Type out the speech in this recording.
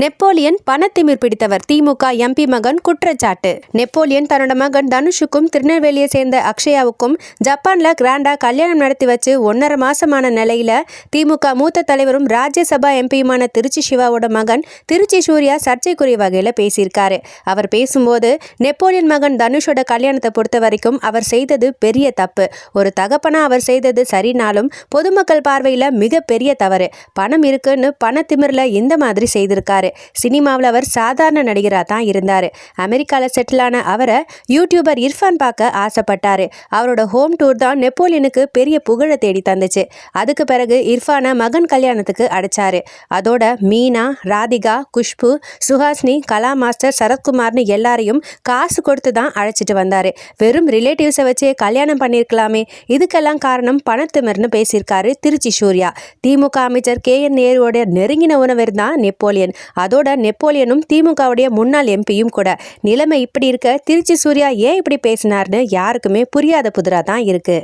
Napoleon பணத்திமிர் பிடித்தவர். திமுக MP மகன் குற்றச்சாட்டு. நெப்போலியன் தன்னோட மகன் தனுஷுக்கும் திருநெல்வேலியை சேர்ந்த அக்ஷயாவுக்கும் ஜப்பான்ல கிராண்டா கல்யாணம் நடத்தி வச்சு 1.5 மாசமான நிலையில திமுக மூத்த தலைவரும் ராஜ்யசபா எம்பியுமான திருச்சி சிவாவோட மகன் திருச்சி சூர்யா சர்ச்சைக்குரிய வகையில பேசியிருக்காரு. அவர் பேசும்போது நெப்போலியன் மகன் தனுஷோட கல்யாணத்தை பொறுத்த வரைக்கும் அவர் செய்தது பெரிய தப்பு. ஒரு தகப்பனா அவர் செய்தது சரினாலும் பொதுமக்கள் பார்வையில மிக பெரிய தவறு. பணம் இருக்குன்னு பணத்திமிர்ல இந்த மாதிரி செய்திருக்காரு. சினிமாவில் அவர் சாதாரண நடிகராக தான் இருந்தார். அமெரிக்காவில் செட்டிலான அவரை யூடியூபர் இர்ஃபான் பார்க்க ஆசைப்பட்டாரு. அவரோட ஹோம் டூர் தான் நெப்போலியனுக்கு பெரிய புகழை தேடி தந்துச்சு. அதுக்கு பிறகு இர்ஃபானை மகன் கல்யாணத்துக்கு அடைச்சாரு. அதோட மீனா, ராதிகா, குஷ்பு, சுஹாசினி, கலா மாஸ்டர், சரத்குமார்னு எல்லாரையும் காசு கொடுத்து தான் அழைச்சிட்டு வந்தாரு. வெறும் ரிலேட்டிவ்ஸை வச்சே கல்யாணம் பண்ணியிருக்கலாமே. இதுக்கெல்லாம் காரணம் பணத்திமிர்னு பேசியிருக்காரு திருச்சி சூர்யா. திமுக அமைச்சர் KN நேருவோட நெருங்கின உறவர் தான் நெப்போலியன். அதோட நெப்போலியனும் திமுகவுடைய முன்னாள் எம்பியும் கூட. நிலைமை இப்படி இருக்க திருச்சி சூர்யா ஏன் இப்படி பேசினார்னு யாருக்குமே புரியாத புதிரா தான் இருக்கு.